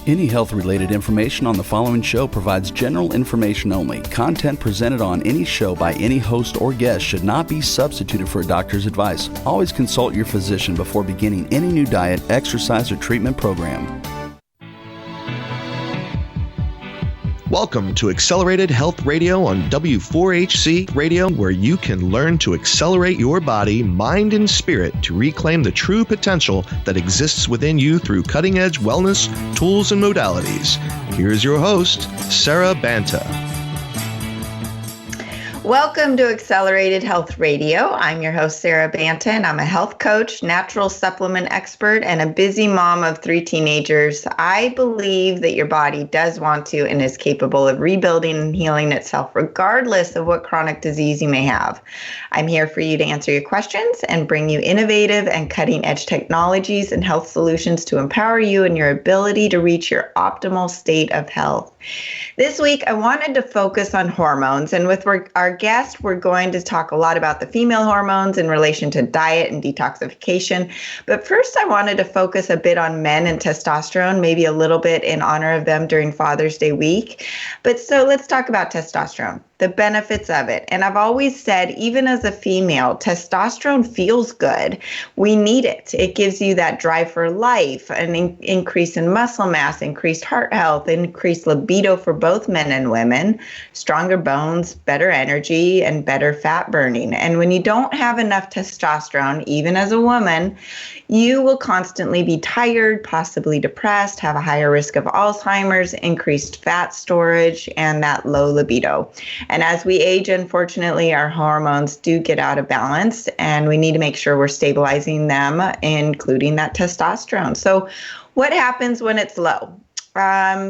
Any health-related information on the following show provides general information only. Content presented on any show by any host or guest should not be substituted for a doctor's advice. Always consult your physician before beginning any new diet, exercise, or treatment program. Welcome to Accelerated Health Radio on W4HC Radio, where you can learn to accelerate your body, mind, and spirit to reclaim the true potential that exists within you through cutting-edge wellness, tools, and modalities. Here's your host, Sarah Banta. Welcome to Accelerated Health Radio. I'm your host, Sarah Banta, and I'm a health coach, natural supplement expert, and a busy mom of 3 teenagers. I believe that your body does want to and is capable of rebuilding and healing itself, regardless of what chronic disease you may have. I'm here for you to answer your questions and bring you innovative and cutting-edge technologies and health solutions to empower you in your ability to reach your optimal state of health. This week, I wanted to focus on hormones, and with our guest, we're going to talk a lot about the female hormones in relation to diet and detoxification. But first, I wanted to focus a bit on men and testosterone, maybe a little bit in honor of them during Father's Day week. But so let's talk about testosterone, the benefits of it. And I've always said, even as a female, testosterone feels good. We need it. It gives you that drive for life, an increase in muscle mass, increased heart health, increased libido for both men and women, stronger bones, better energy, and better fat burning. And when you don't have enough testosterone, even as a woman, you will constantly be tired, possibly depressed, have a higher risk of Alzheimer's, increased fat storage, and that low libido. And as we age, unfortunately, our hormones do get out of balance, and we need to make sure we're stabilizing them, including that testosterone. So what happens when it's low?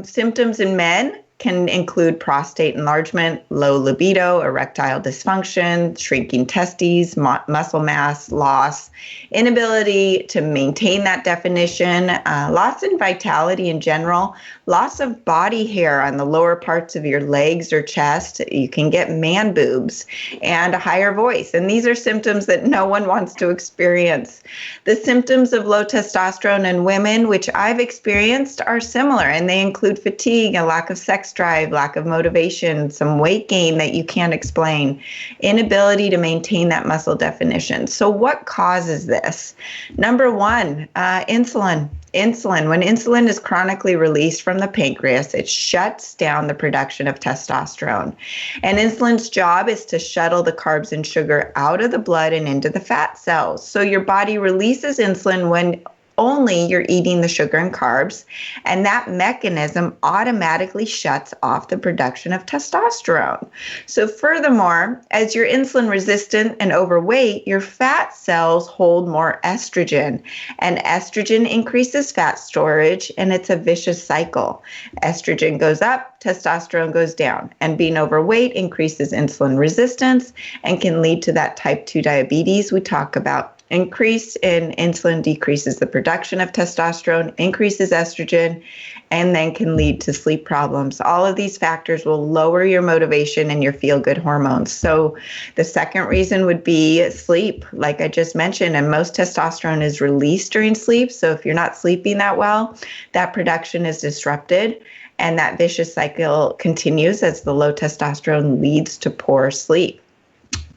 Symptoms in men can include prostate enlargement, low libido, erectile dysfunction, shrinking testes, muscle mass loss, inability to maintain that definition, loss in vitality in general, loss of body hair on the lower parts of your legs or chest. You can get man boobs and a higher voice. And these are symptoms that no one wants to experience. The symptoms of low testosterone in women, which I've experienced, are similar, and they include fatigue, a lack of sex drive, lack of motivation, some weight gain that you can't explain, inability to maintain that muscle definition. So what causes this? Number one, insulin. Insulin. When insulin is chronically released from the pancreas, it shuts down the production of testosterone. And insulin's job is to shuttle the carbs and sugar out of the blood and into the fat cells. So your body releases insulin when only you're eating the sugar and carbs, and that mechanism automatically shuts off the production of testosterone. So furthermore, as you're insulin resistant and overweight, your fat cells hold more estrogen, and estrogen increases fat storage, and it's a vicious cycle. Estrogen goes up, testosterone goes down, and being overweight increases insulin resistance and can lead to that type 2 diabetes we talk about. Increase in insulin decreases the production of testosterone, increases estrogen, and then can lead to sleep problems. All of these factors will lower your motivation and your feel-good hormones. So the second reason would be sleep, like I just mentioned, and most testosterone is released during sleep. So if you're not sleeping that well, that production is disrupted, and that vicious cycle continues as the low testosterone leads to poor sleep.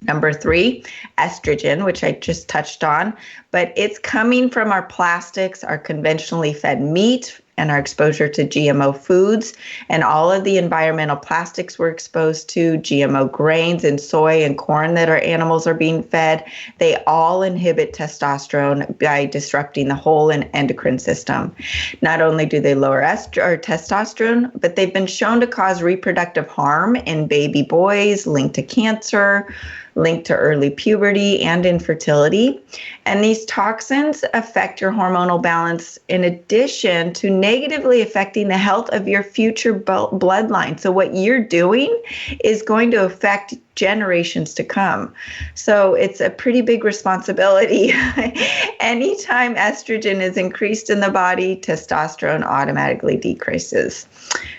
Number 3, estrogen, which I just touched on, but it's coming from our plastics, our conventionally fed meat, and our exposure to GMO foods, and all of the environmental plastics we're exposed to, GMO grains and soy and corn that our animals are being fed, they all inhibit testosterone by disrupting the whole endocrine system. Not only do they lower testosterone, but they've been shown to cause reproductive harm in baby boys, linked to cancer, linked to early puberty and infertility. And these toxins affect your hormonal balance in addition to negatively affecting the health of your future bloodline. So what you're doing is going to affect generations to come. So it's a pretty big responsibility. Anytime estrogen is increased in the body, testosterone automatically decreases.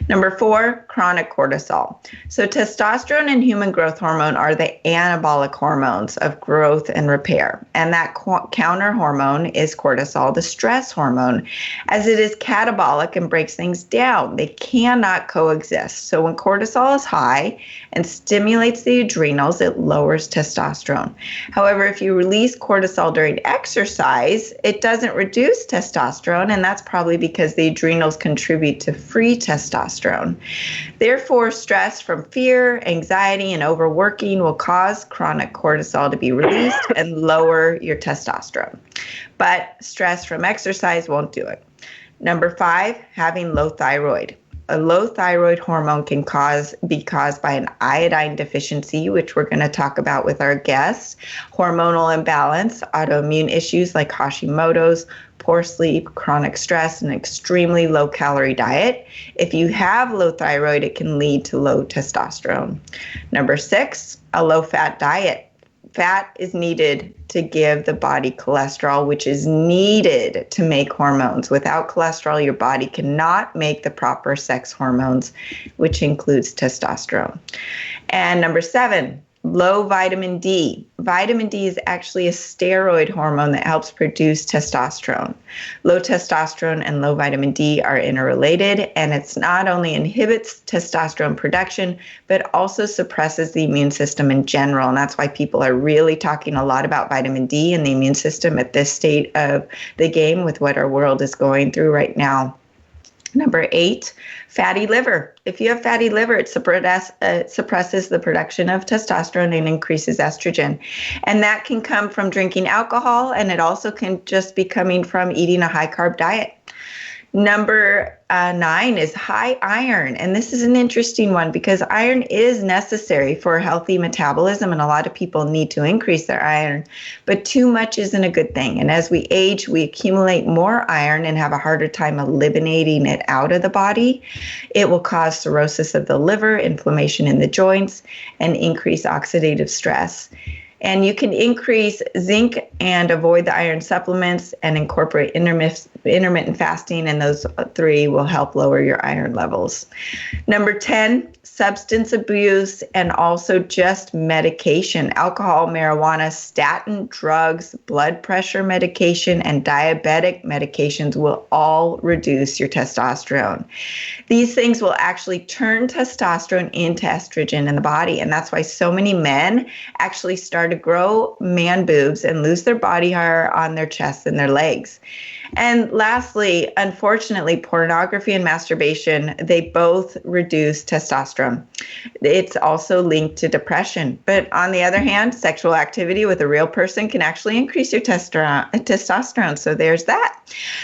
Number 4, chronic cortisol. So testosterone and human growth hormone are the anabolic hormones of growth and repair. And that counter hormone is cortisol, the stress hormone, as it is catabolic and breaks things down. They cannot coexist. So when cortisol is high and stimulates the adrenals, it lowers testosterone. However, if you release cortisol during exercise, it doesn't reduce testosterone, and that's probably because the adrenals contribute to free testosterone. Therefore, stress from fear, anxiety, and overworking will cause chronic cortisol to be released and lower your testosterone. But stress from exercise won't do it. Number 5, having low thyroid. A low thyroid hormone can be caused by an iodine deficiency, which we're going to talk about with our guests, hormonal imbalance, autoimmune issues like Hashimoto's, poor sleep, chronic stress, and extremely low-calorie diet. If you have low thyroid, it can lead to low testosterone. Number 6, a low-fat diet. Fat is needed to give the body cholesterol, which is needed to make hormones. Without cholesterol, your body cannot make the proper sex hormones, which includes testosterone. And number 7, low vitamin D. Vitamin D is actually a steroid hormone that helps produce testosterone. Low testosterone and low vitamin D are interrelated, and it's not only inhibits testosterone production, but also suppresses the immune system in general. And that's why people are really talking a lot about vitamin D and the immune system at this state of the game with what our world is going through right now. Number 8, fatty liver. If you have fatty liver, it suppresses the production of testosterone and increases estrogen. And that can come from drinking alcohol, and it also can just be coming from eating a high-carb diet. Number 9 is high iron. And this is an interesting one because iron is necessary for healthy metabolism, and a lot of people need to increase their iron. But too much isn't a good thing. And as we age, we accumulate more iron and have a harder time eliminating it out of the body. It will cause cirrhosis of the liver, inflammation in the joints, and increase oxidative stress. And you can increase zinc and avoid the iron supplements and incorporate intermittent fasting, and those 3 will help lower your iron levels. Number 10, substance abuse and also just medication. Alcohol, marijuana, statin, drugs, blood pressure medication, and diabetic medications will all reduce your testosterone. These things will actually turn testosterone into estrogen in the body, and that's why so many men actually start to grow man boobs and lose their body hair on their chests and their legs. And lastly, unfortunately, pornography and masturbation, they both reduce testosterone. It's also linked to depression. But on the other hand, sexual activity with a real person can actually increase your testosterone. So there's that.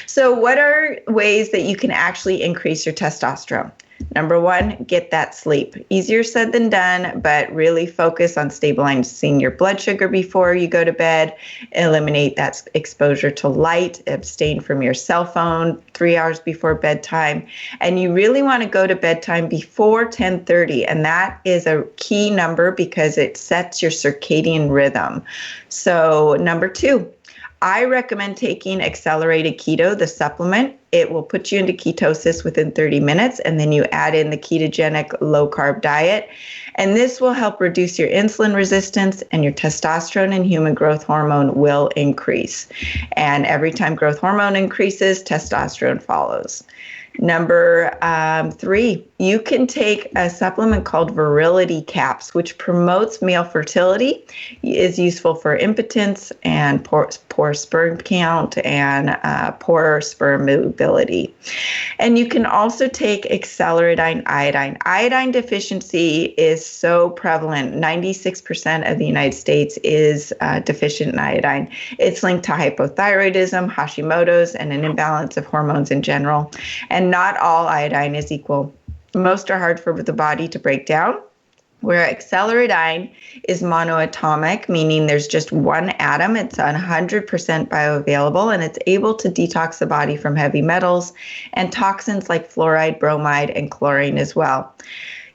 So what are ways that you can actually increase your testosterone? Number 1, get that sleep. Easier said than done, but really focus on stabilizing your blood sugar before you go to bed. Eliminate that exposure to light. Abstain from your cell phone 3 hours before bedtime. And you really want to go to bedtime before 10:30. And that is a key number because it sets your circadian rhythm. So number 2, I recommend taking accelerated keto, the supplement. It will put you into ketosis within 30 minutes, and then you add in the ketogenic low-carb diet. And this will help reduce your insulin resistance, and your testosterone and human growth hormone will increase. And every time growth hormone increases, testosterone follows. Number 3, you can take a supplement called Virility Caps, which promotes male fertility, is useful for impotence and poor sperm count and poor sperm mobility. And you can also take accelerated iodine. Iodine deficiency is so prevalent. 96% of the United States is deficient in iodine. It's linked to hypothyroidism, Hashimoto's, and an imbalance of hormones in general. And not all iodine is equal. Most are hard for the body to break down, where accelerated is monoatomic, meaning there's just one atom. It's 100% bioavailable, and it's able to detox the body from heavy metals and toxins like fluoride, bromide, and chlorine as well.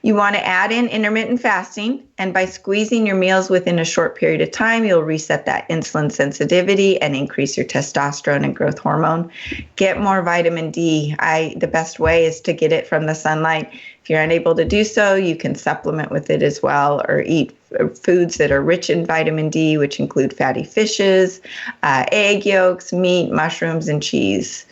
You want to add in intermittent fasting, and by squeezing your meals within a short period of time, you'll reset that insulin sensitivity and increase your testosterone and growth hormone. Get more vitamin D. The best way is to get it from the sunlight. If you're unable to do so, you can supplement with it as well, or eat foods that are rich in vitamin D, which include fatty fishes, egg yolks, meat, mushrooms, and cheese.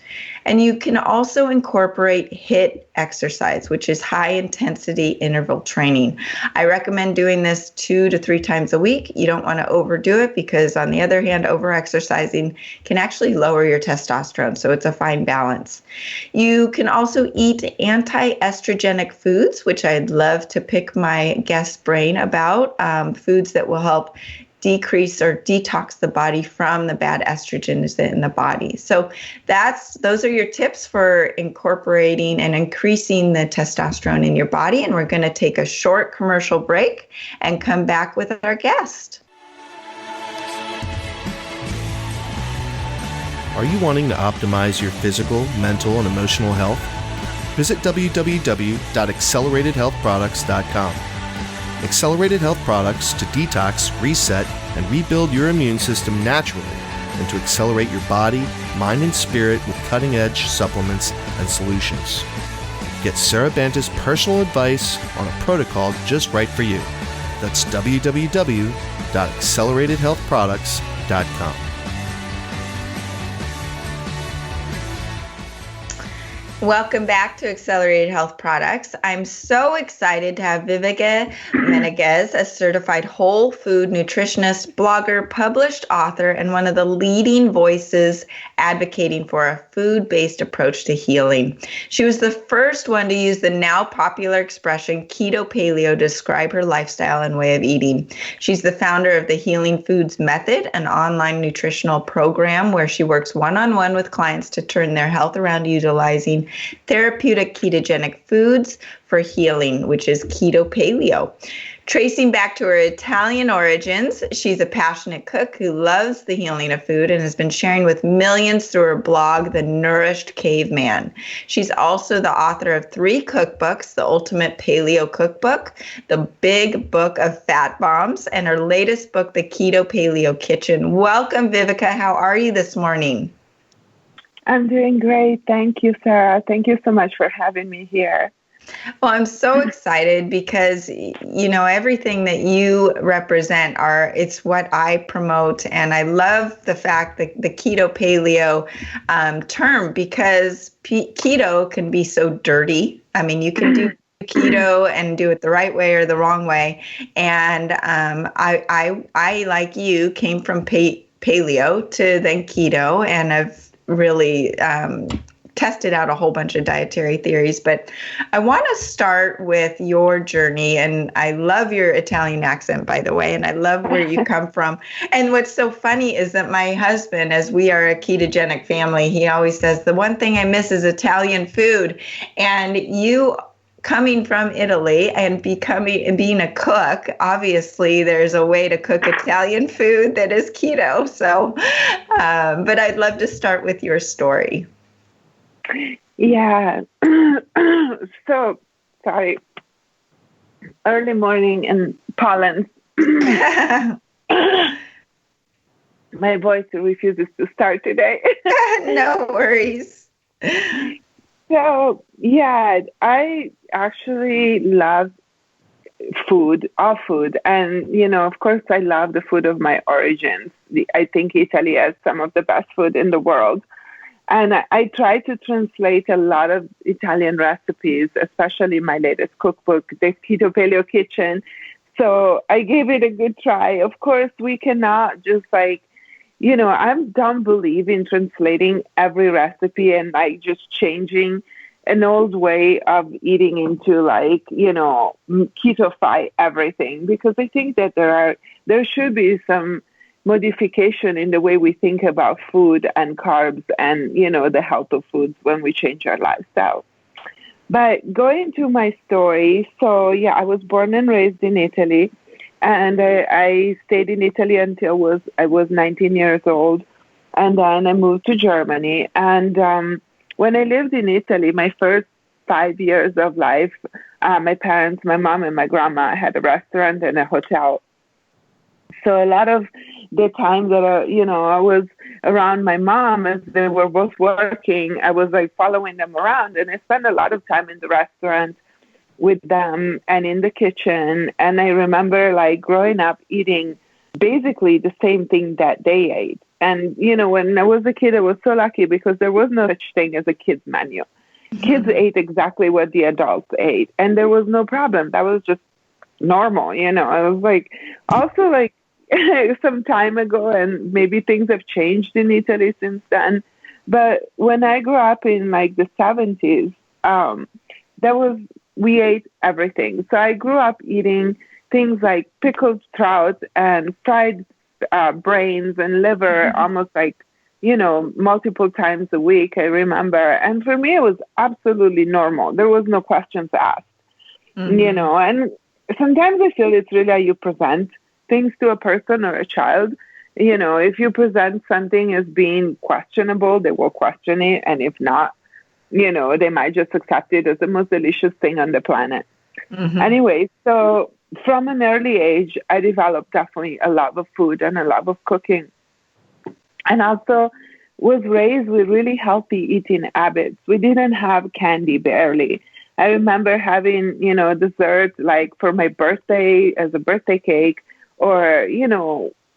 And you can also incorporate HIIT exercise, which is high intensity interval training. I recommend doing this 2 to 3 times a week. You don't want to overdo it because, on the other hand, over-exercising can actually lower your testosterone. So it's a fine balance. You can also eat anti-estrogenic foods, which I'd love to pick my guest's brain about, foods that will help decrease or detox the body from the bad estrogens in the body. So those are your tips for incorporating and increasing the testosterone in your body. And we're going to take a short commercial break and come back with our guest. Are you wanting to optimize your physical, mental, and emotional health? Visit www.acceleratedhealthproducts.com. Accelerated Health Products to detox, reset, and rebuild your immune system naturally, and to accelerate your body, mind, and spirit with cutting-edge supplements and solutions. Get Sarah Banta's personal advice on a protocol just right for you. That's www.acceleratedhealthproducts.com. Welcome back to Accelerated Health Products. I'm so excited to have Vivica Menegaz, a certified whole food nutritionist, blogger, published author, and one of the leading voices advocating for a food-based approach to healing. She was the first one to use the now popular expression Keto Paleo to describe her lifestyle and way of eating. She's the founder of the Healing Foods Method, an online nutritional program where she works one-on-one with clients to turn their health around utilizing therapeutic ketogenic foods for healing, which is Keto Paleo. Tracing back to her Italian origins, she's a passionate cook who loves the healing of food and has been sharing with millions through her blog, The Nourished Caveman. She's also the author of 3 cookbooks, The Ultimate Paleo Cookbook, The Big Book of Fat Bombs, and her latest book, The Keto Paleo Kitchen. Welcome, Vivica. How are you this morning? I'm doing great. Thank you, Sarah. Thank you so much for having me here. Well, I'm so excited because, everything that you represent it's what I promote. And I love the fact that the keto paleo term, because keto can be so dirty. I mean, you can do keto and do it the right way or the wrong way. And I like you, came from paleo to then keto, and I've really tested out a whole bunch of dietary theories. But I want to start with your journey. And I love your Italian accent, by the way, and I love where you come from. And what's so funny is that my husband, as we are a ketogenic family, he always says, the one thing I miss is Italian food. And you, coming from Italy and being a cook, obviously there's a way to cook Italian food that is keto. So, but I'd love to start with your story. Yeah. So, sorry. Early morning and pollen. My voice refuses to start today. No worries. So, yeah, I actually love food, all food. And, of course, I love the food of my origins. I think Italy has some of the best food in the world. And I try to translate a lot of Italian recipes, especially my latest cookbook, the Keto Paleo Kitchen. So I gave it a good try. Of course, we cannot just I don't believe in translating every recipe and just changing an old way of eating into keto-fy everything, because I think that there should be some modification in the way we think about food and carbs and, the health of foods when we change our lifestyle. But going to my story, so yeah, I was born and raised in Italy, and I stayed in Italy until I was 19 years old, and then I moved to Germany. And when I lived in Italy, my first 5 years of life, my parents, my mom and my grandma had a restaurant and a hotel. So a lot of the time that, I was around my mom as they were both working, I was like following them around, and I spent a lot of time in the restaurant with them and in the kitchen. And I remember like growing up eating basically the same thing that they ate. And, when I was a kid, I was so lucky because there was no such thing as a kid's menu. Kids ate exactly what the adults ate, and there was no problem. That was just normal, I was like, also like some time ago, and maybe things have changed in Italy since then. But when I grew up in like the 70s, we ate everything. So I grew up eating things like pickled trout and fried brains and liver, almost like, multiple times a week, I remember. And for me, it was absolutely normal. There was no questions asked, and sometimes I feel it's really how you present things to a person or a child. If you present something as being questionable, they will question it. And if not, they might just accept it as the most delicious thing on the planet. Anyway, so from an early age, I developed definitely a love of food and a love of cooking. And also was raised with really healthy eating habits. We didn't have candy barely. I remember having, dessert like for my birthday as a birthday cake or,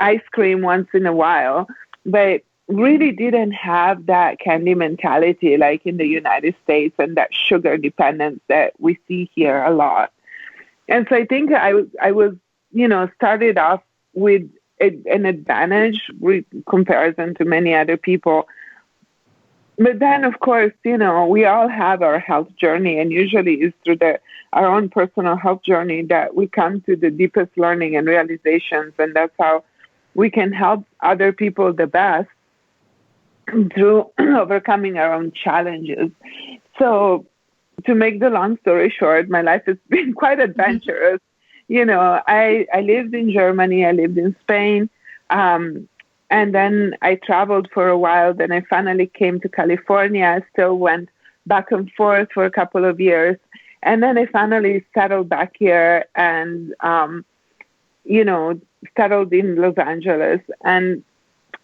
ice cream once in a while, but really didn't have that candy mentality like in the United States and that sugar dependence that we see here a lot. And so I think I was, started off with an advantage with comparison to many other people. But then, of course, we all have our health journey, and usually it's through our own personal health journey that we come to the deepest learning and realizations, and that's how we can help other people the best through overcoming our own challenges. So to make the long story short, my life has been quite adventurous. I lived in Germany, I lived in Spain, and then I traveled for a while. Then I finally came to California. I still went back and forth for a couple of years. And then I finally settled back here and, settled in Los Angeles. And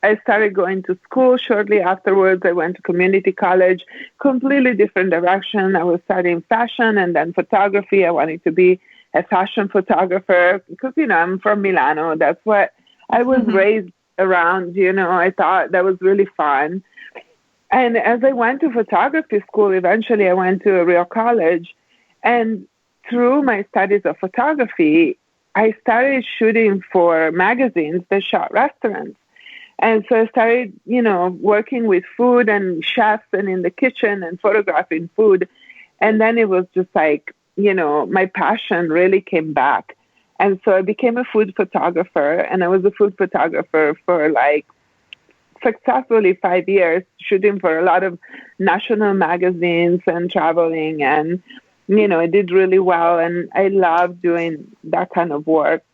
I started going to school shortly afterwards. I went to community college, completely different direction. I was studying fashion and then photography. I wanted to be a fashion photographer because, I'm from Milano. That's what I was raised around. I thought that was really fun. And as I went to photography school, eventually I went to a real college. And through my studies of photography, I started shooting for magazines that shot restaurants. And so I started, working with food and chefs and in the kitchen and photographing food. And then it was just like, my passion really came back. And so I became a food photographer, and I was a food photographer for like successfully 5 years, shooting for a lot of national magazines and traveling. And, I did really well, and I love doing that kind of work.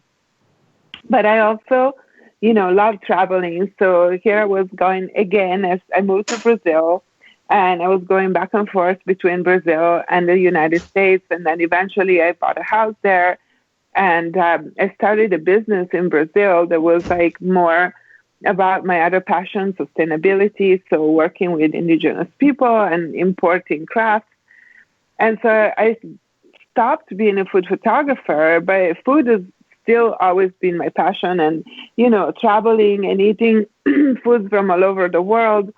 But I also, love traveling. So here I was going again as I moved to Brazil, and I was going back and forth between Brazil and the United States. And then eventually I bought a house there. And I started a business in Brazil that was like more about my other passion, sustainability. So working with indigenous people and importing crafts. And so I stopped being a food photographer, but food has still always been my passion. And, traveling and eating foods from all over the world.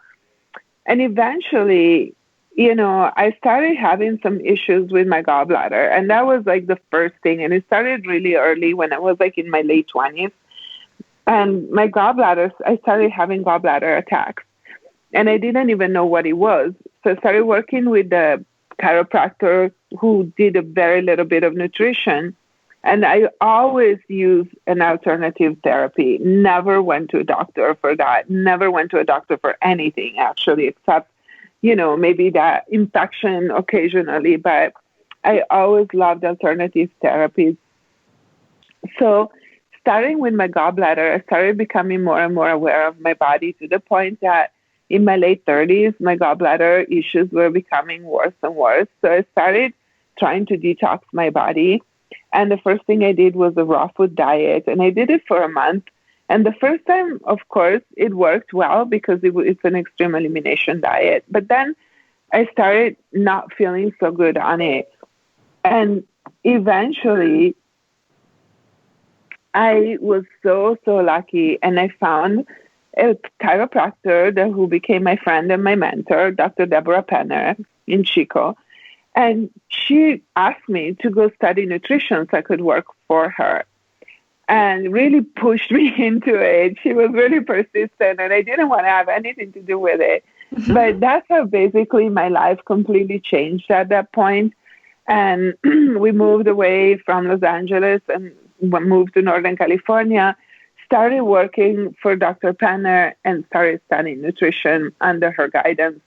And eventually, I started having some issues with my gallbladder. And that was like the first thing. And it started really early when I was like in my late 20s. And my gallbladder, I started having gallbladder attacks. And I didn't even know what it was. So I started working with the chiropractor who did a very little bit of nutrition. And I always use an alternative therapy. Never went to a doctor for that. Never went to a doctor for anything, actually, except, maybe that infection occasionally. But I always loved alternative therapies. So starting with my gallbladder, I started becoming more and more aware of my body to the point that in my late 30s, my gallbladder issues were becoming worse and worse. So I started trying to detox my body. And the first thing I did was a raw food diet, and I did it for a month. And the first time, of course, it worked well because it's an extreme elimination diet. But then I started not feeling so good on it. And eventually, I was so lucky, and I found a chiropractor who became my friend and my mentor, Dr. Deborah Penner in Chico. And she asked me to go study nutrition so I could work for her, and really pushed me into it. She was really persistent, and I didn't want to have anything to do with it. But that's how basically my life completely changed at that point. And we moved away from Los Angeles and moved to Northern California, started working for Dr. Penner, and started studying nutrition under her guidance.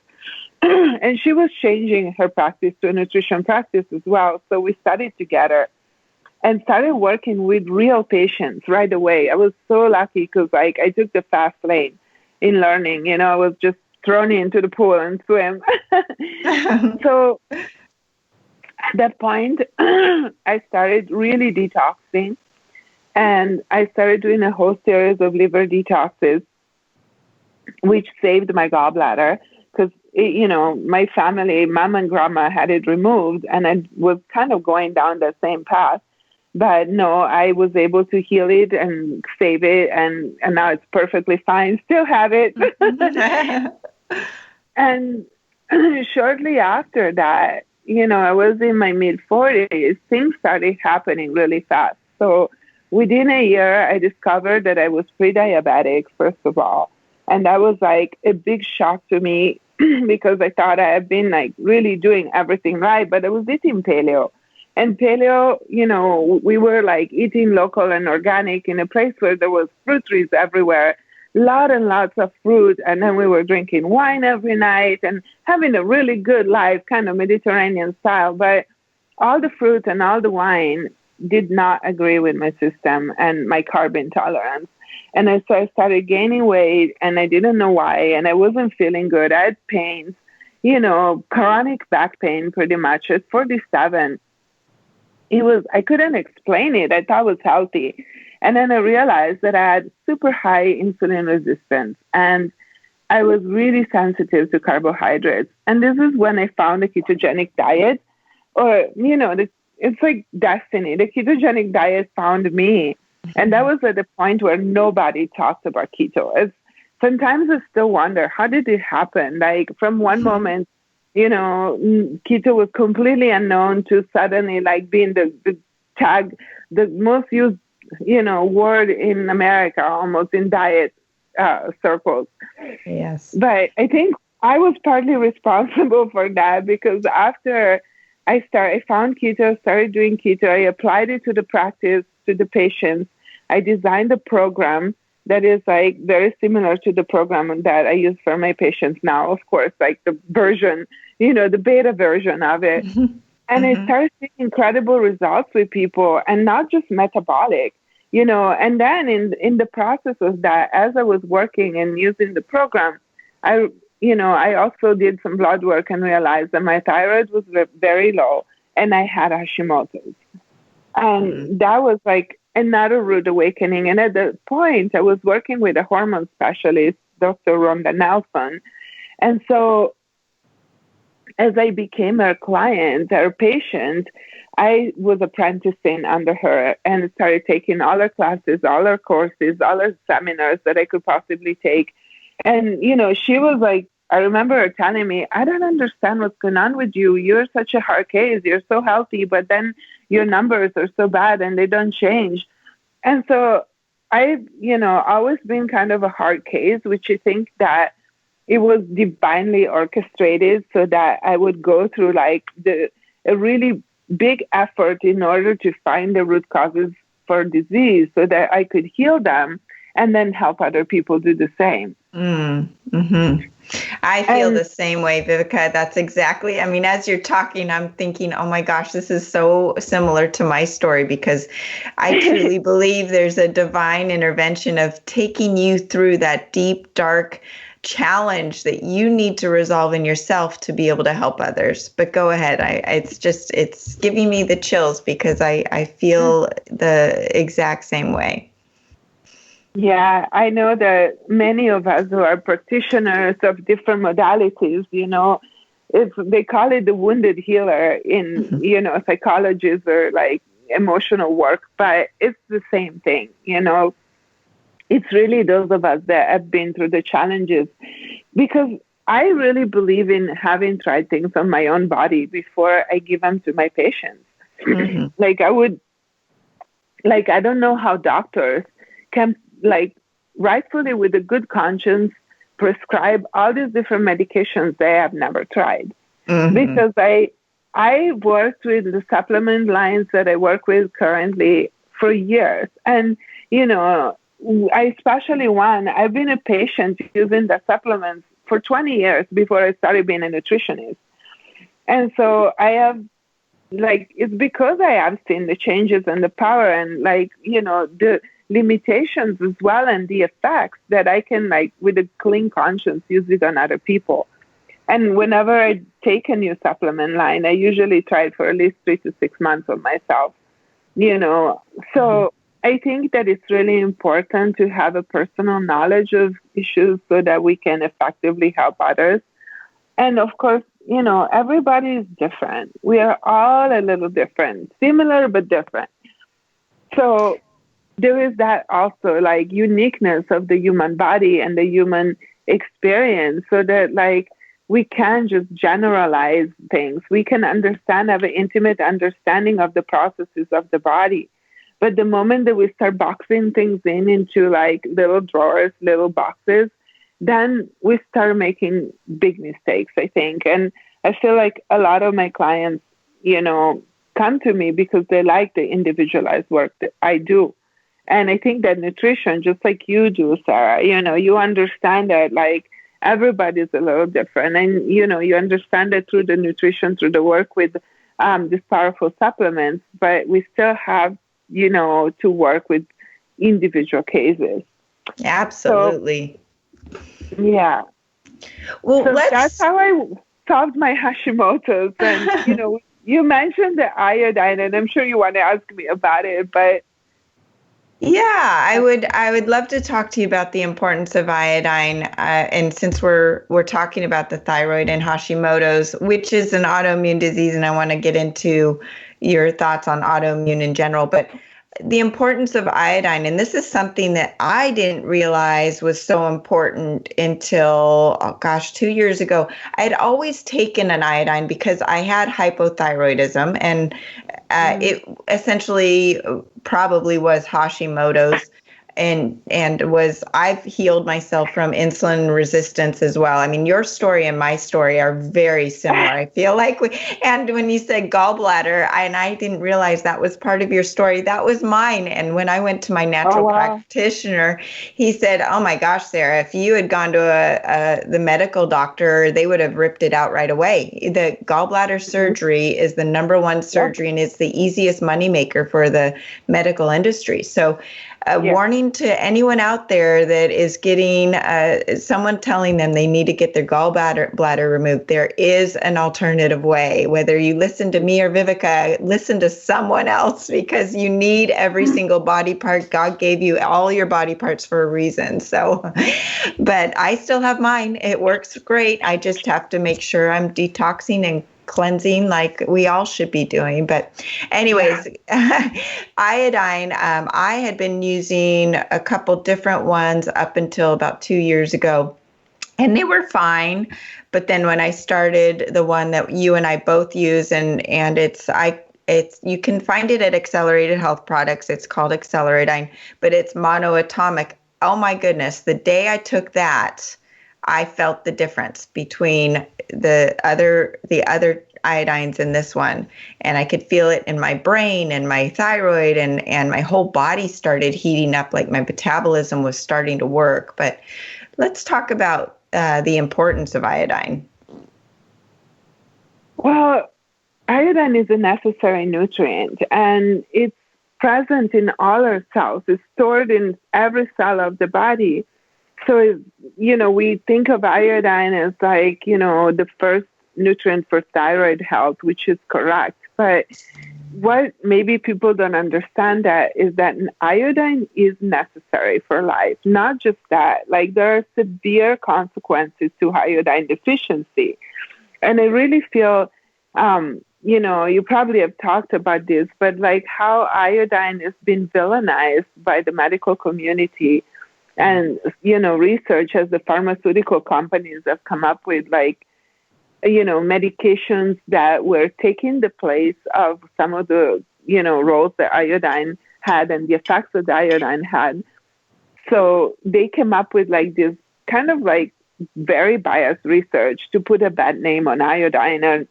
And she was changing her practice to a nutrition practice as well. So we studied together and started working with real patients right away. I was so lucky because I took the fast lane in learning. I was just thrown into the pool and swim. So at that point, I started really detoxing, and I started doing a whole series of liver detoxes, which saved my gallbladder. Because, my family, mom and grandma had it removed, and I was kind of going down the same path. But no, I was able to heal it and save it, and now it's perfectly fine. Still have it. And shortly after that, I was in my mid-40s. Things started happening really fast. So within a year, I discovered that I was pre-diabetic, first of all. And that was like a big shock to me because I thought I had been like really doing everything right, but I was eating paleo. And paleo, we were like eating local and organic in a place where there was fruit trees everywhere, lot and lots of fruit. And then we were drinking wine every night and having a really good life, kind of Mediterranean style. But all the fruit and all the wine did not agree with my system and my carb intolerance. And so I started gaining weight, and I didn't know why, and I wasn't feeling good. I had pains, chronic back pain pretty much. At 47, I couldn't explain it. I thought I was healthy. And then I realized that I had super high insulin resistance, and I was really sensitive to carbohydrates. And this is when I found the ketogenic diet, or, it's like destiny. The ketogenic diet found me. And that was at the point where nobody talked about keto. Sometimes I still wonder, how did it happen? Like from one moment, keto was completely unknown to suddenly like being the most used, word in America, almost in diet circles. Yes. But I think I was partly responsible for that because after I found keto, started doing keto, I applied it to the practice, to the patients. I designed a program that is like very similar to the program that I use for my patients now, of course, like the version, the beta version of it. And I started seeing incredible results with people, and not just metabolic, and then in the process of that, as I was working and using the program, I also did some blood work and realized that my thyroid was very low, and I had Hashimoto's. And that was like another rude awakening. And at that point, I was working with a hormone specialist, Dr. Rhonda Nelson. And so as I became her client, her patient, I was apprenticing under her and started taking all her classes, all her courses, all her seminars that I could possibly take. And, she was like, I remember her telling me, I don't understand what's going on with you. You're such a hard case. You're so healthy, but then your numbers are so bad and they don't change. And so I've, always been kind of a hard case, which I think that it was divinely orchestrated so that I would go through like a really big effort in order to find the root causes for disease so that I could heal them and then help other people do the same. I feel the same way, Vivica. That's exactly, as you're talking, I'm thinking, oh my gosh, this is so similar to my story, because I truly believe there's a divine intervention of taking you through that deep, dark, challenge that you need to resolve in yourself to be able to help others. But go ahead. It's giving me the chills because I feel the exact same way. Yeah, I know that many of us who are practitioners of different modalities, they call it the wounded healer in, psychologists or like emotional work, but it's the same thing, It's really those of us that have been through the challenges, because I really believe in having tried things on my own body before I give them to my patients. Mm-hmm. I don't know how doctors can, rightfully with a good conscience, prescribe all these different medications they have never tried. Mm-hmm. Because I worked with the supplement lines that I work with currently for years. And, especially one, I've been a patient using the supplements for 20 years before I started being a nutritionist. And so I have, it's because I have seen the changes and the power and, the limitations as well and the effects that I can, with a clean conscience, use it on other people. And whenever I take a new supplement line, I usually try it for at least 3 to 6 months on myself, So I think that it's really important to have a personal knowledge of issues so that we can effectively help others. And of course, everybody is different. We are all a little different, similar but different. So there is that also, uniqueness of the human body and the human experience, so that, we can just generalize things. We can have an intimate understanding of the processes of the body. But the moment that we start boxing things into little drawers, little boxes, then we start making big mistakes, I think. And I feel like a lot of my clients, come to me because they like the individualized work that I do. And I think that nutrition, just like you do, Sarah, you understand that everybody's a little different. And, you understand it through the nutrition, through the work with these powerful supplements, but we still have, to work with individual cases. Absolutely. So, yeah. Well, so that's how I solved my Hashimoto's. And, you mentioned the iodine, and I'm sure you want to ask me about it, but yeah, I would love to talk to you about the importance of iodine. And since we're talking about the thyroid and Hashimoto's, which is an autoimmune disease, and I want to get into your thoughts on autoimmune in general, but the importance of iodine, and this is something that I didn't realize was so important until, 2 years ago. I'd always taken an iodine because I had hypothyroidism, and it essentially probably was Hashimoto's, and I've healed myself from insulin resistance as well. I mean, your story and my story are very similar. I feel like and when you said gallbladder, and I didn't realize that was part of your story, that was mine. And when I went to my natural practitioner, he said, "Oh my gosh, Sarah, if you had gone to the medical doctor, they would have ripped it out right away." The gallbladder surgery is the number one surgery, and it's the easiest moneymaker for the medical industry. So warning to anyone out there that is getting someone telling them they need to get their gallbladder removed, there is an alternative way. Whether you listen to me or Vivica, listen to someone else, because you need every single body part. God gave you all your body parts for a reason. So, but I still have mine. It works great. I just have to make sure I'm detoxing and cleansing like we all should be doing. But anyways, iodine, I had been using a couple different ones up until about 2 years ago, and they were fine. But then when I started the one that you and I both use, and it's you can find it at Accelerated Health Products. It's called Acceleradine, but it's monoatomic. Oh my goodness. The day I took that, I felt the difference between the other iodines in this one. And I could feel it in my brain and my thyroid, and my whole body started heating up, like my metabolism was starting to work. But let's talk about the importance of iodine. Well, iodine is a necessary nutrient, and it's present in all our cells. It's stored in every cell of the body So, we think of iodine as like, the first nutrient for thyroid health, which is correct. But what maybe people don't understand that is that iodine is necessary for life. Not just that, like there are severe consequences to iodine deficiency. And I really feel, you probably have talked about this, but like how iodine has been villainized by the medical community and, research as the pharmaceutical companies have come up with like, medications that were taking the place of some of the, roles that iodine had and the effects that iodine had. So they came up with like this kind of like very biased research to put a bad name on iodine and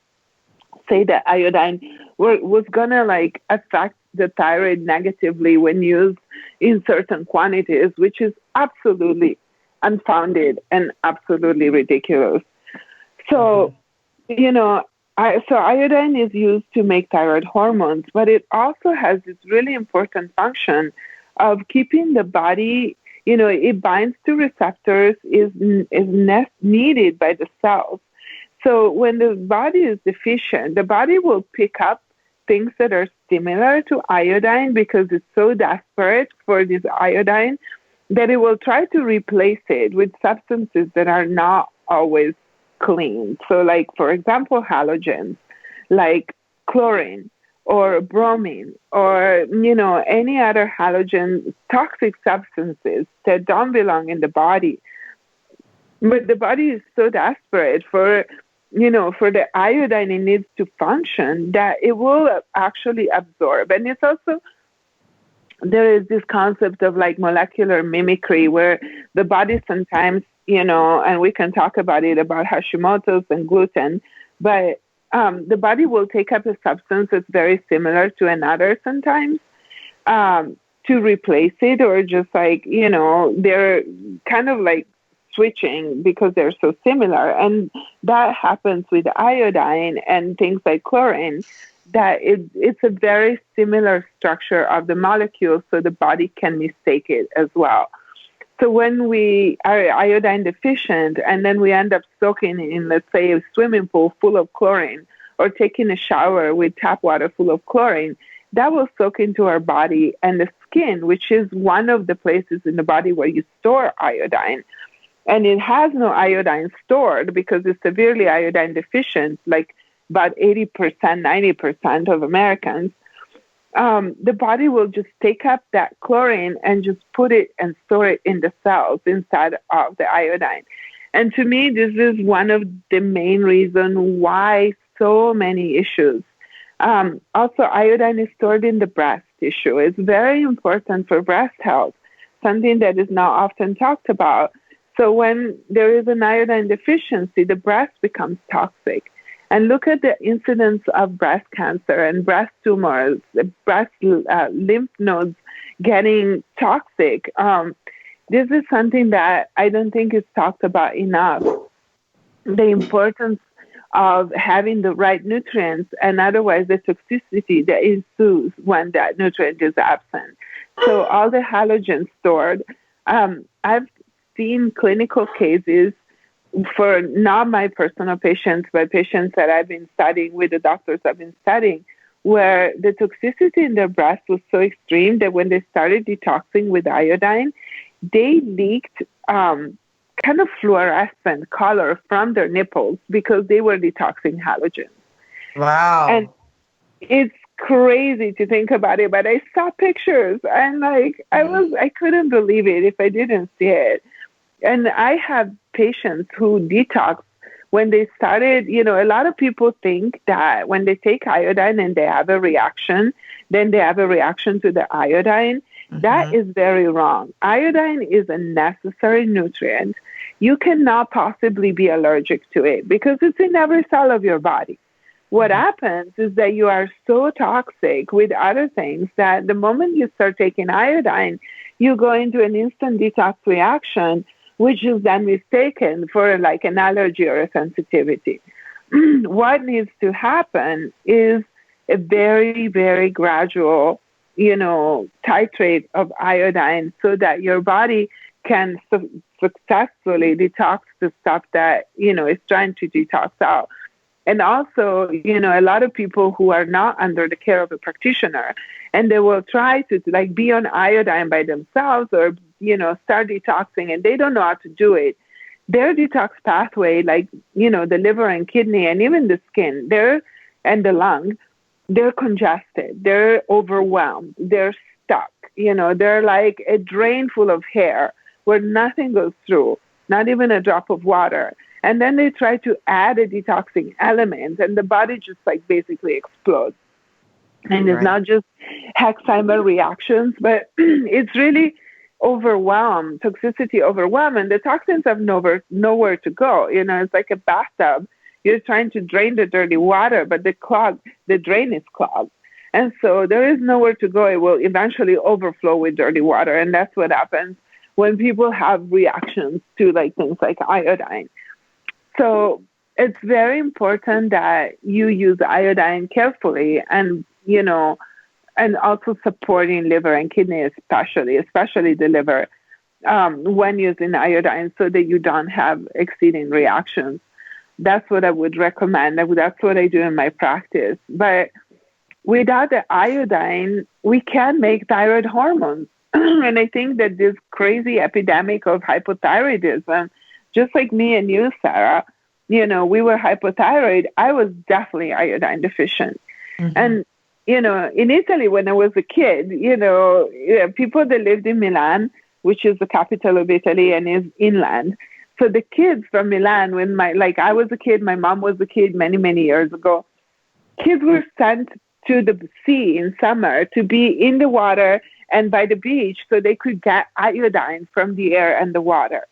say that iodine was going to like affect the thyroid negatively when used in certain quantities, which is absolutely unfounded and absolutely ridiculous. So, so iodine is used to make thyroid hormones, but it also has this really important function of keeping the body, it binds to receptors, is needed by the cells. So when the body is deficient, the body will pick up things that are similar to iodine because it's so desperate for this iodine that it will try to replace it with substances that are not always clean. So like, for example, halogens, like chlorine or bromine or, any other halogen toxic substances that don't belong in the body. But the body is so desperate for the iodine it needs to function that it will actually absorb. And it's also, there is this concept of like molecular mimicry where the body sometimes, and we can talk about it about Hashimoto's and gluten, but the body will take up a substance that's very similar to another sometimes to replace it, or just like, they're kind of like switching because they're so similar. And that happens with iodine and things like chlorine, that it's a very similar structure of the molecule, so the body can mistake it as well. So when we are iodine deficient and then we end up soaking in, let's say, a swimming pool full of chlorine or taking a shower with tap water full of chlorine, that will soak into our body, and the skin, which is one of the places in the body where you store iodine, and it has no iodine stored because it's severely iodine deficient, like about 80%, 90% of Americans, the body will just take up that chlorine and just put it and store it in the cells inside of the iodine. And to me, this is one of the main reasons why so many issues. Also, iodine is stored in the breast tissue. It's very important for breast health, something that is not often talked about. So when there is an iodine deficiency, the breast becomes toxic. And look at the incidence of breast cancer and breast tumors, the breast lymph nodes getting toxic. This is something that I don't think is talked about enough. The importance of having the right nutrients, and otherwise the toxicity that ensues when that nutrient is absent. So all the halogens stored. I've seen clinical cases for not my personal patients, but patients that I've been studying with the doctors I've been studying, where the toxicity in their breast was so extreme that when they started detoxing with iodine, they leaked kind of fluorescent color from their nipples because they were detoxing halogens. Wow. And it's crazy to think about it, but I saw pictures and like I couldn't believe it if I didn't see it. And I have patients who detox when they started, a lot of people think that when they take iodine and they have a reaction, then they have a reaction to the iodine. Mm-hmm. That is very wrong. Iodine is a necessary nutrient. You cannot possibly be allergic to it because it's in every cell of your body. What happens is that you are so toxic with other things that the moment you start taking iodine, you go into an instant detox reaction, which is then mistaken for like an allergy or a sensitivity. What needs to happen is a very, very gradual, titrate of iodine so that your body can successfully detox the stuff that, is trying to detox out. And also, a lot of people who are not under the care of a practitioner, and they will try to like be on iodine by themselves or, start detoxing, and they don't know how to do it. Their detox pathway, like, the liver and kidney and even the skin, and the lung, they're congested, they're overwhelmed, they're stuck, they're like a drain full of hair where nothing goes through, not even a drop of water. And then they try to add a detoxing element, and the body just like basically explodes. And it's not just Herxheimer reactions, but it's really overwhelmed, toxicity overwhelmed, and the toxins have nowhere to go. It's like a bathtub. You're trying to drain the dirty water, but the drain is clogged. And so there is nowhere to go. It will eventually overflow with dirty water. And that's what happens when people have reactions to like things like iodine. So it's very important that you use iodine carefully and, and also supporting liver and kidney, especially the liver, when using iodine so that you don't have exceeding reactions. That's what I would recommend. That's what I do in my practice. But without the iodine, we can't make thyroid hormones. And I think that this crazy epidemic of hypothyroidism, just like me and you, Sarah, we were hypothyroid. I was definitely iodine deficient. Mm-hmm. And, in Italy, when I was a kid, people that lived in Milan, which is the capital of Italy and is inland. So the kids from Milan, when I was a kid, my mom was a kid many, many years ago, kids were sent to the sea in summer to be in the water and by the beach so they could get iodine from the air and the water.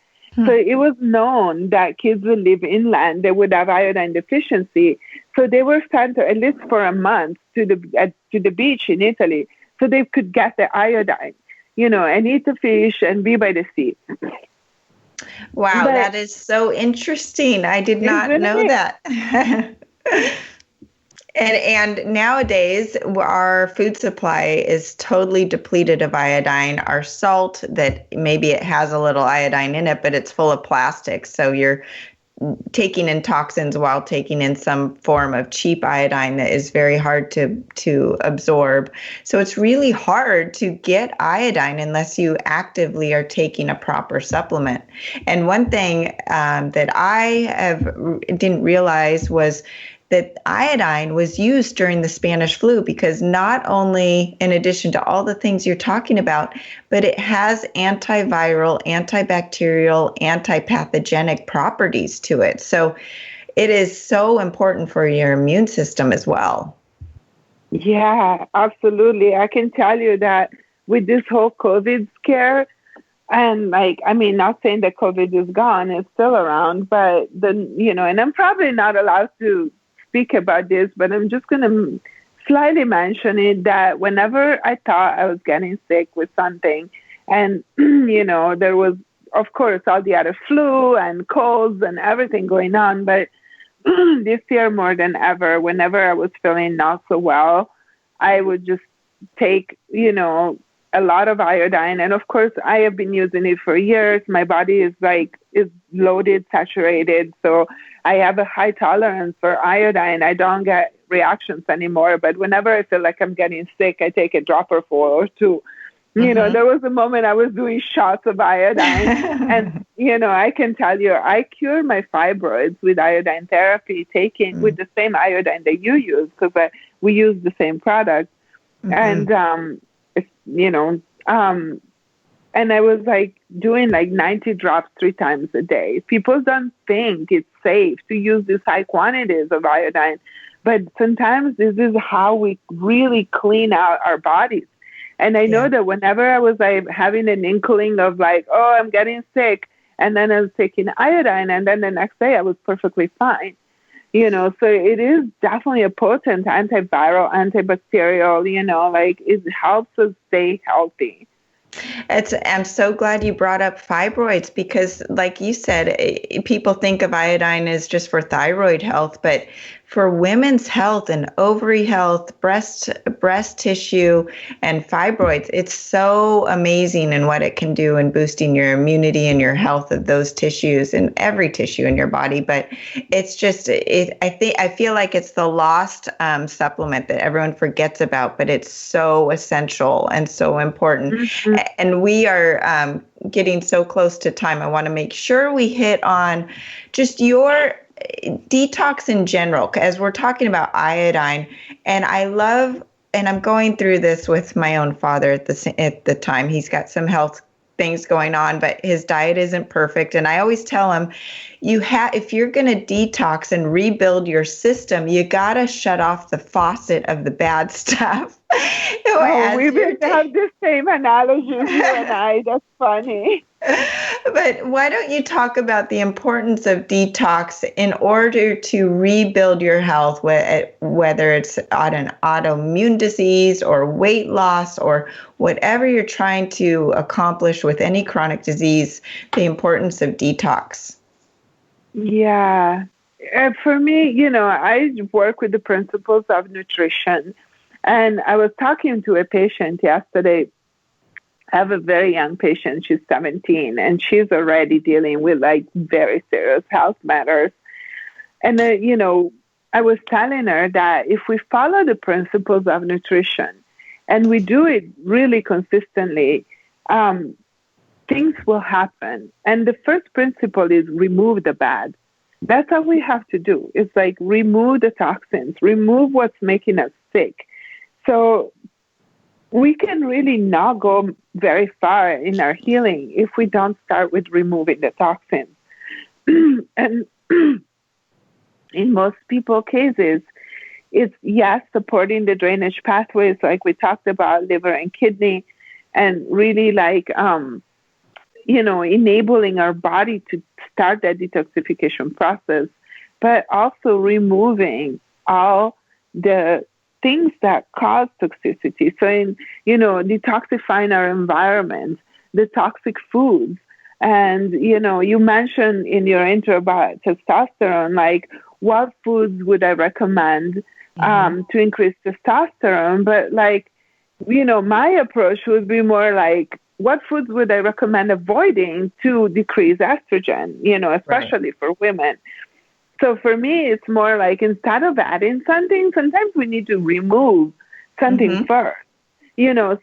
So it was known that kids would live inland, they would have iodine deficiency. So they were sent at least for a month to the beach in Italy so they could get the iodine, and eat the fish and be by the sea. Wow, that is so interesting. I did not know that. And nowadays, our food supply is totally depleted of iodine. Our salt, that maybe it has a little iodine in it, but it's full of plastic. So you're taking in toxins while taking in some form of cheap iodine that is very hard to absorb. So it's really hard to get iodine unless you actively are taking a proper supplement. And one thing that I didn't realize was that iodine was used during the Spanish flu because not only, in addition to all the things you're talking about, but it has antiviral, antibacterial, antipathogenic properties to it. So it is so important for your immune system as well. Yeah, absolutely. I can tell you that with this whole COVID scare, and not saying that COVID is gone, it's still around, but and I'm probably not allowed to speak about this, but I'm just going to slightly mention it, that whenever I thought I was getting sick with something, and, there was, of course, all the other flu and colds and everything going on, but this year more than ever, whenever I was feeling not so well, I would just take, a lot of iodine. And of course, I have been using it for years. My body is loaded, saturated. So I have a high tolerance for iodine. I don't get reactions anymore. But whenever I feel like I'm getting sick, I take a dropper full or two. Mm-hmm. There was a moment I was doing shots of iodine. And, I can tell you, I cured my fibroids with iodine therapy, taking with the same iodine that you use, because we use the same product. Mm-hmm. And, and I was doing 90 drops 3 times a day. People don't think it's safe to use these high quantities of iodine, but sometimes this is how we really clean out our bodies. And I know that whenever I was having an inkling of I'm getting sick, and then I was taking iodine, and then the next day I was perfectly fine. So it is definitely a potent antiviral, antibacterial, it helps us stay healthy. I'm so glad you brought up fibroids because, like you said, people think of iodine as just for thyroid health, but for women's health and ovary health, breast tissue, and fibroids. It's so amazing in what it can do in boosting your immunity and your health of those tissues and every tissue in your body. But it's just, I feel like it's the lost supplement that everyone forgets about, but it's so essential and so important. Mm-hmm. And we are getting so close to time. I want to make sure we hit on just your detox in general, as we're talking about iodine. And I love, and I'm going through this with my own father at the time. He's got some health things going on, but his diet isn't perfect. And I always tell him, if you're going to detox and rebuild your system, you got to shut off the faucet of the bad stuff. We will have the same analogy, you and I. That's funny. But why don't you talk about the importance of detox in order to rebuild your health, whether it's on an autoimmune disease or weight loss or whatever you're trying to accomplish with any chronic disease, the importance of detox? Yeah. For me, I work with the principles of nutrition. And I was talking to a patient yesterday. I have a very young patient. She's 17, and she's already dealing with very serious health matters. And I was telling her that if we follow the principles of nutrition and we do it really consistently, things will happen. And the first principle is remove the bad. That's all we have to do. It's remove the toxins, remove what's making us sick. So we can really not go very far in our healing if we don't start with removing the toxins. And in most people's cases, it's, yes, supporting the drainage pathways like we talked about, liver and kidney, and really enabling our body to start that detoxification process, but also removing all the things that cause toxicity. So in, detoxifying our environment, the toxic foods. And, you mentioned in your intro about testosterone, what foods would I recommend to increase testosterone? But my approach would be more what foods would I recommend avoiding to decrease estrogen, especially for women. So for me, it's more instead of adding something, sometimes we need to remove something first,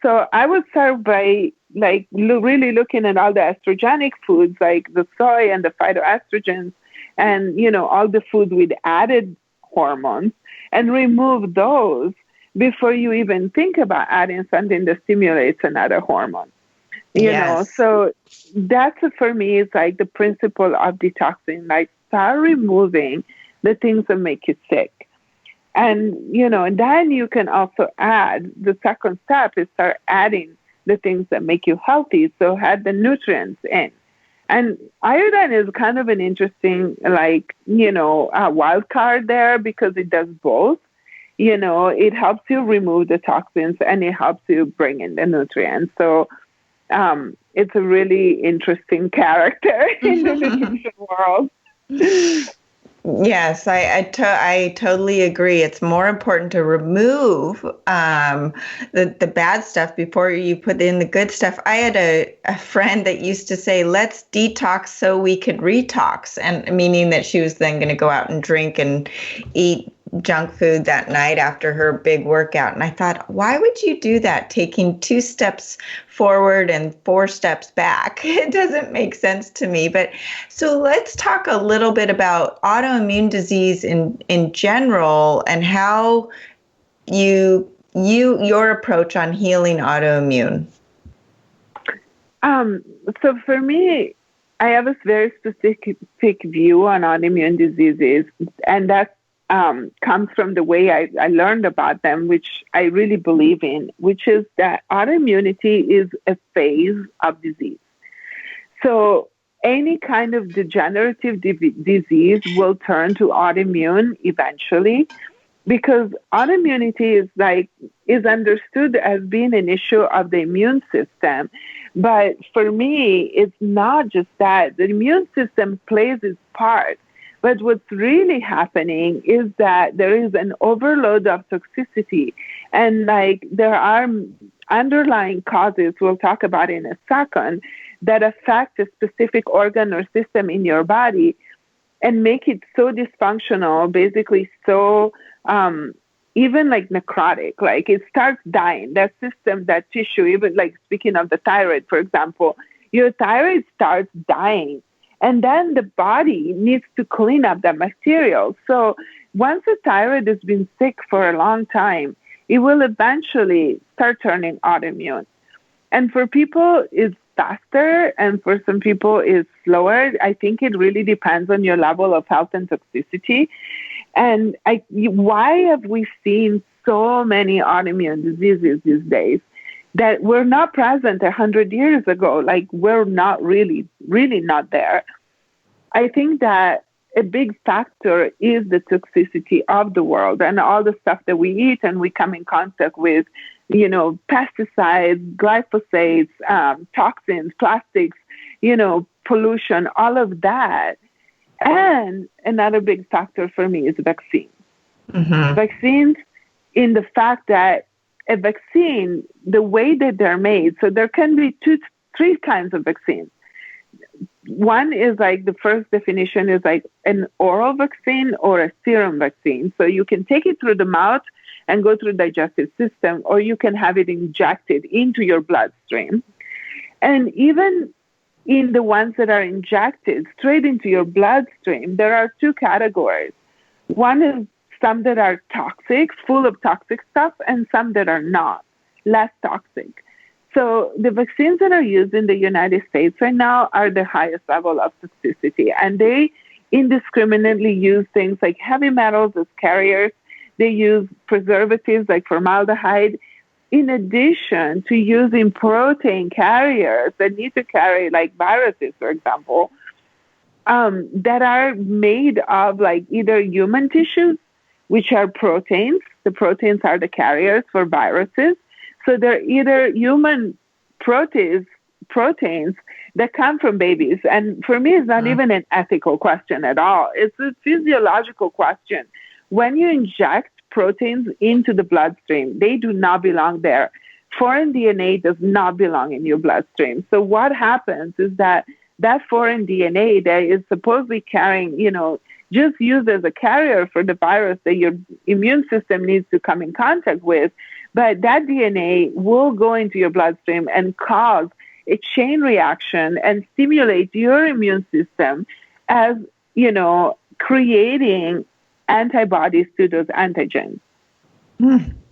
So I would start by really looking at all the estrogenic foods, like the soy and the phytoestrogens and, all the food with added hormones, and remove those before you even think about adding something that stimulates another hormone. You know, so that's for me, it's the principle of detoxing, start removing the things that make you sick. And, then you can also add, the second step is start adding the things that make you healthy. So add the nutrients in. And iodine is kind of an interesting, a wild card there because it does both. It helps you remove the toxins and it helps you bring in the nutrients. So, it's a really interesting character in the nutrition world. Yes, I totally agree. It's more important to remove the bad stuff before you put in the good stuff. I had a friend that used to say, let's detox so we could retox, and meaning that she was then going to go out and drink and eat junk food that night after her big workout. And I thought, why would you do that? Taking 2 steps forward and 4 steps back. It doesn't make sense to me. But so let's talk a little bit about autoimmune disease in general and how your approach on healing autoimmune. So for me, I have a very specific view on autoimmune diseases, and that comes from the way I learned about them, which I really believe in, which is that autoimmunity is a phase of disease. So any kind of degenerative disease will turn to autoimmune eventually, because autoimmunity is understood as being an issue of the immune system. But for me, it's not just that. The immune system plays its part, But what's really happening is that there is an overload of toxicity, and like there are underlying causes we'll talk about in a second that affect a specific organ or system in your body and make it so dysfunctional, basically so even like necrotic, like it starts dying. That system, that tissue, even like speaking of the thyroid, for example, your thyroid starts dying. And then the body needs to clean up that material. So once the thyroid has been sick for a long time, it will eventually start turning autoimmune. And for people, it's faster, and for some people, it's slower. I think it really depends on your level of health and toxicity. And why have we seen so many autoimmune diseases these days that were not present 100 years ago? Like, we're not really not there. I think that a big factor is the toxicity of the world and all the stuff that we eat and we come in contact with, pesticides, glyphosates, toxins, plastics, pollution, all of that. And another big factor for me is vaccines. Mm-hmm. Vaccines, in the fact that a vaccine, the way that they're made, so there can be 3 kinds of vaccines. One is like, the first definition is like an oral vaccine or a serum vaccine. So you can take it through the mouth and go through the digestive system, or you can have it injected into your bloodstream. And even in the ones that are injected straight into your bloodstream, there are 2 categories. One is some that are toxic, full of toxic stuff, and some that are not, less toxic. So the vaccines that are used in the United States right now are the highest level of toxicity, and they indiscriminately use things like heavy metals as carriers. They use preservatives like formaldehyde, in addition to using protein carriers that need to carry like viruses, for example, that are made of like either human tissues, which are proteins. The proteins are the carriers for viruses. So they're either human proteins that come from babies. And for me, it's not even an ethical question at all. It's a physiological question. When you inject proteins into the bloodstream, they do not belong there. Foreign DNA does not belong in your bloodstream. So what happens is that foreign DNA that is supposedly carrying, just used as a carrier for the virus that your immune system needs to come in contact with, but that DNA will go into your bloodstream and cause a chain reaction and stimulate your immune system as, creating antibodies to those antigens.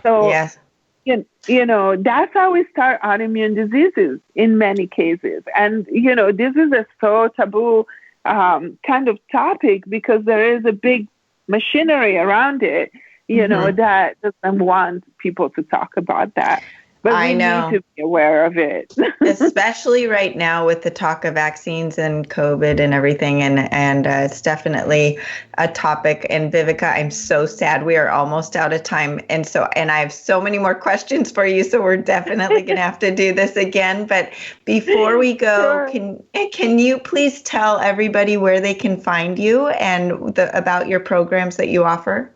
So, yes. That's how we start autoimmune diseases in many cases. And, this is a so taboo kind of topic because there is a big machinery around it, that doesn't want people to talk about that. But we need to be aware of it. Especially right now with the talk of vaccines and COVID and everything. And it's definitely a topic. And Vivica, I'm so sad we are almost out of time. And I have so many more questions for you. So we're definitely going to have to do this again. But before we go, sure. Can you please tell everybody where they can find you and about your programs that you offer?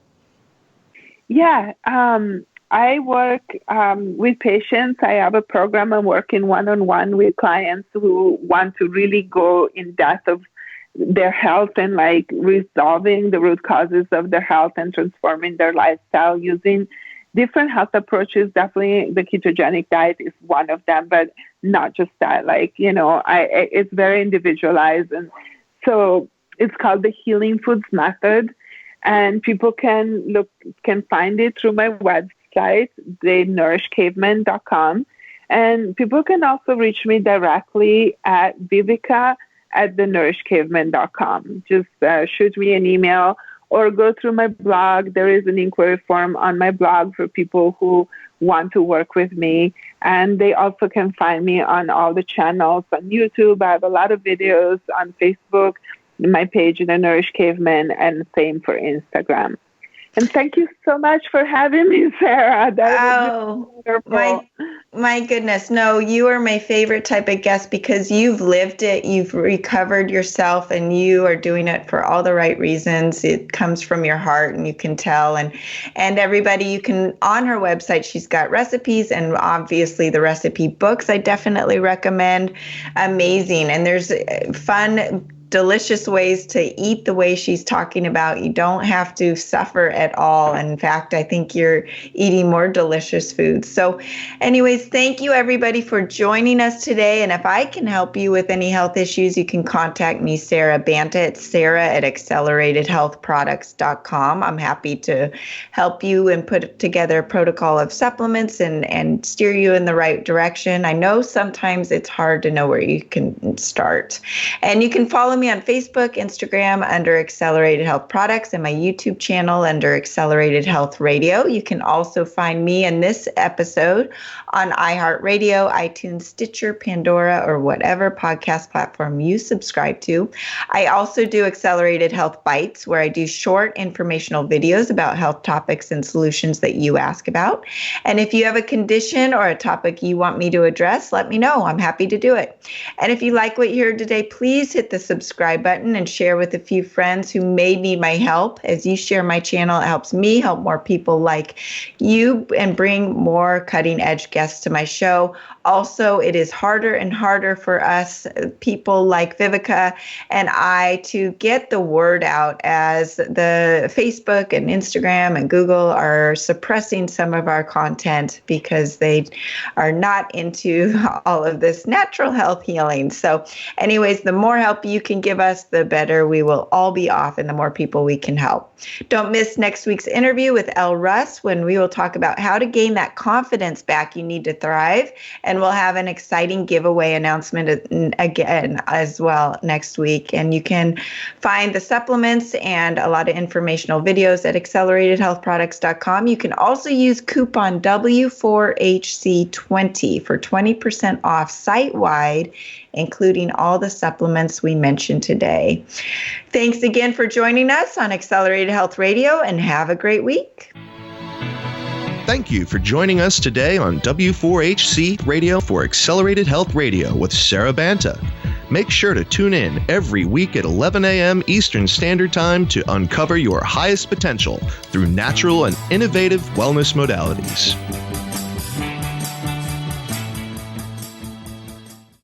Yeah. I work with patients. I have a program. I'm working one-on-one with clients who want to really go in depth of their health and like resolving the root causes of their health and transforming their lifestyle using different health approaches. Definitely the ketogenic diet is one of them, but not just that. Like, it's very individualized. And so it's called the Healing Foods Method. And people can find it through my website, thenourishcaveman.com. And people can also reach me directly at Vivica@thenourishcaveman.com. Just shoot me an email or go through my blog. There is an inquiry form on my blog for people who want to work with me. And they also can find me on all the channels on YouTube. I have a lot of videos on Facebook, my page, The Nourish Caveman, and same for Instagram. And thank you so much for having me, Sarah. That was wonderful. My goodness. No, you are my favorite type of guest because you've lived it, you've recovered yourself, and you are doing it for all the right reasons. It comes from your heart and you can tell. And everybody, you can, on her website, she's got recipes and obviously the recipe books I definitely recommend. Amazing. And there's fun, delicious ways to eat the way she's talking about. You don't have to suffer at all. In fact, I think you're eating more delicious foods. So anyways, thank you everybody for joining us today. And if I can help you with any health issues, you can contact me, Sarah Banta. It's sarah@acceleratedhealthproducts.com. I'm happy to help you and put together a protocol of supplements and steer you in the right direction. I know sometimes it's hard to know where you can start. And you can follow me on Facebook, Instagram under Accelerated Health Products, and my YouTube channel under Accelerated Health Radio. You can also find me in this episode on iHeartRadio, iTunes, Stitcher, Pandora, or whatever podcast platform you subscribe to. I also do Accelerated Health Bites, where I do short informational videos about health topics and solutions that you ask about. And if you have a condition or a topic you want me to address, let me know. I'm happy to do it. And if you like what you heard today, please hit the subscribe button and share with a few friends who may need my help. As you share my channel, it helps me help more people like you and bring more cutting edge guests to my show. Also, it is harder and harder for us people like Vivica and I to get the word out, as the Facebook and Instagram and Google are suppressing some of our content because they are not into all of this natural health healing. So anyways, the more help you can give us, the better we will all be off and the more people we can help. Don't miss next week's interview with Elle Russ, when we will talk about how to gain that confidence back you need to thrive. And we'll have an exciting giveaway announcement again as well next week. And you can find the supplements and a lot of informational videos at acceleratedhealthproducts.com. You can also use coupon W4HC20 for 20% off site-wide, including all the supplements we mentioned today. Thanks again for joining us on Accelerated Health Radio, and have a great week. Thank you for joining us today on W4HC Radio for Accelerated Health Radio with Sarah Banta. Make sure to tune in every week at 11 a.m. Eastern Standard Time to uncover your highest potential through natural and innovative wellness modalities.